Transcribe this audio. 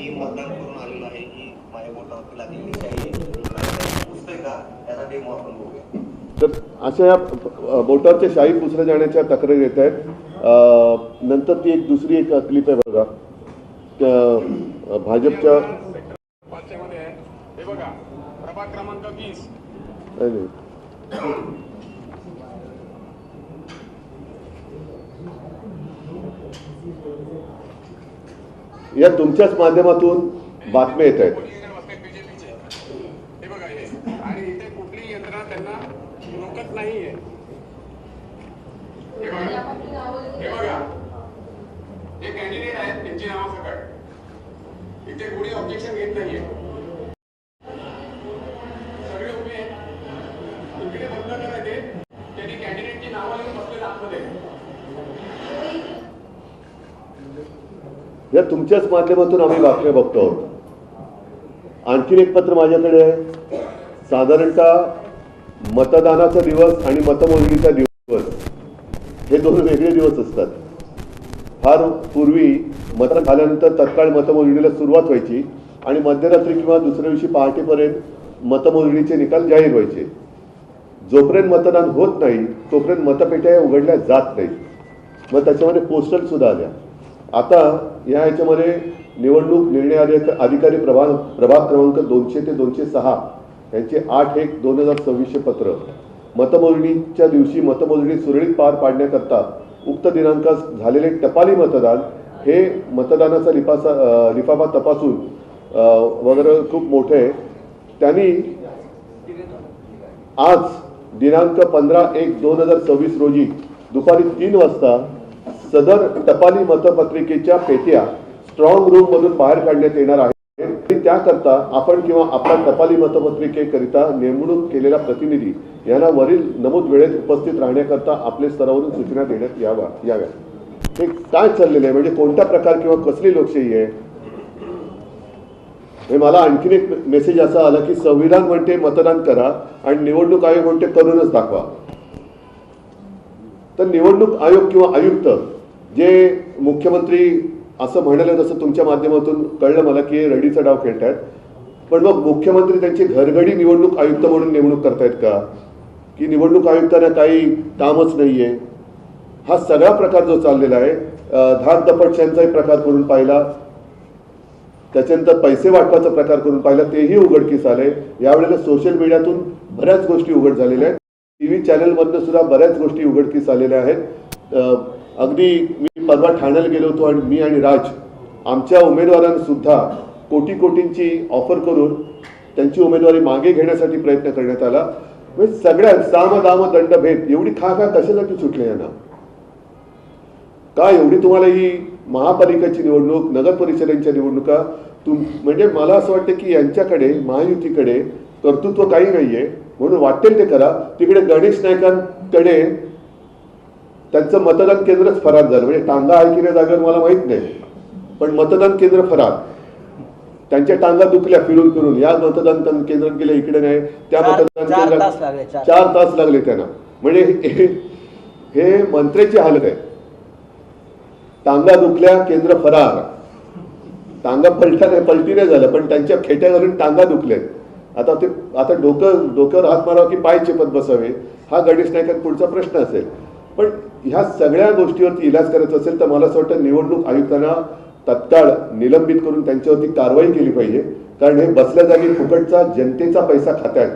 मी मतदान करून आलेलो आहे की माझ्या बोटावरती लागलेली शाई पुसतोय का त्याचा डेमो आपण बघूया. तर अशा या बोटावरच्या शाई पुसल्या जाण्याच्या तक्रारी येत आहेत. नंतर ती एक दुसरी एक क्लिप आहे बघा, भाजपच्या हे बघा प्रभाग क्रमांक 20 या तुमच्याच माध्यमातून बातम्या येत आहेत. हे बघा हे आणि इथे कुठलीही यंत्रणा त्यांना रोखत नाहीये. हे बघा हे कॅन्डिडेट आहेत, त्यांची नावं सकट इथे कोणी ऑब्जेक्शन घेत नाहीये. सगळे उभे आहेत, इकडे बंद करायचे, त्यांनी कॅन्डिडेटची नावं लिहून बसलेले आतमध्ये. या तुमच्याच माध्यमातून आम्ही बातम्या बघतो आहोत. आणखीन एक पत्र माझ्याकडे आहे. साधारणतः मतदानाचा दिवस आणि मतमोजणीचा दिवस हे दोन वेगळे दिवस असतात. फार पूर्वी मतदान झाल्यानंतर तत्काळ मतमोजणीला सुरुवात व्हायची आणि मध्यरात्री किंवा दुसऱ्या दिवशी पहाटेपर्यंत मतमोजणीचे निकाल जाहीर व्हायचे. जोपर्यंत मतदान होत नाही तोपर्यंत मतपेट्या उघडल्या जात नाहीत. मग त्याच्यामध्ये पोस्टल सुद्धा आल्या. आता या ह्याच्यामध्ये निवडणूक निर्णय अधिकारी प्रभाग क्रमांक 200 ते 206 यांचे 8/1/2026 पत्र मतमोजणीच्या दिवशी मतमोजणी सुरळीत पार पाडण्याकरता उक्त दिनांकास झालेले टपाली मतदान हे मतदानाचा लिफाफा तपासून वगैरे खूप मोठे आहे. त्यांनी आज दिनांक 15/1/2026 रोजी दुपारी 3 वाजता सदर टपाली मतपत्रिकेच्या पेट्या स्ट्रॉंग रूम मधून बाहेर काढण्यात येणार आहे. त्याकरता आपण किंवा आपल्या टपाली मतपत्रिकेकरिता नेमणूक केलेला प्रतिनिधी यांना वरील नमूद वेळेत उपस्थित राहण्याकरता आपले स्तरावरून सूचना देण्यात याव्या. हे काय चाललेलं आहे, म्हणजे कोणत्या प्रकार किंवा कसली लोकशाही आहे हे मला आणखीन एक मेसेज असा आला की संविधान म्हणते मतदान करा आणि निवडणूक आयोग म्हणते करूनच दाखवा. तर निवडणूक आयोग किंवा आयुक्त जे मुख्यमंत्री असं म्हणाले, जसं तुमच्या माध्यमातून कळलं मला की रडीचा डाव खेळतायत, पण मग मुख्यमंत्री त्यांची घरघडी निवडणूक आयुक्त म्हणून नेमणूक करतायत का, की निवडणूक आयुक्तांना काही कामच नाहीये? हा सगळा प्रकार जो चाललेला आहे, धाकदपटशांचाही प्रकार करून पाहिला, त्याच्यानंतर पैसे वाटपाचा प्रकार करून पाहिला, तेही उघडकीस आले. यावेळेला सोशल मीडियातून बऱ्याच गोष्टी उघड झालेल्या आहेत. टीव्ही चॅनलमधनं सुद्धा बऱ्याच गोष्टी उघडकीस आलेल्या आहेत. अगदी मी परवा ठाण्याला गेलो होतो आणि मी आणि राज आमच्या उमेदवारांना सुद्धा कोटींची ऑफर करून त्यांची उमेदवारी मागे घेण्यासाठी प्रयत्न करण्यात आला. म्हणजे सगळ्या साम दाम दंड भेद एवढी खा कशासाठी सुटले यांना? का एवढी तुम्हाला ही महापालिकेची निवडणूक, नगर परिषदेच्या निवडणुका म्हणजे मला असं वाटतं की यांच्याकडे महायुतीकडे कर्तृत्व काही नाहीये म्हणून वाटेल ते करा. तिकडे गणेश नायकांकडे त्यांचं मतदान केंद्रच फरार झालं. म्हणजे टांगा आहे की नाही जागेवर मला माहित नाही, पण मतदान केंद्र फरार. त्यांच्या टांगा दुखल्या फिरून फिरून, या मतदान केंद्रात गेले इकडे नाही, त्या मतदान केंद्रात 4 तास लागले त्यांना. म्हणजे हे मंत्र्याची हालत आहे. टांगा दुखल्या केंद्र फरार. टांगा पलटी नाही झालं पण त्यांच्या खेट्या घालून टांगा दुखल्यात. आता डोक्यावर हात मारावा की पाय चेपत बसावे हा गणेश नायकांत पुढचा प्रश्न असेल. पण ह्या सगळ्या गोष्टीवरती इलाज करायचा असेल तर मला असं वाटतं निवडणूक आयुक्तांना तत्काळ निलंबित करून त्यांच्यावरती कारवाई केली पाहिजे. कारण हे बसल्या जागी फुकटचा जनतेचा पैसा खातायत.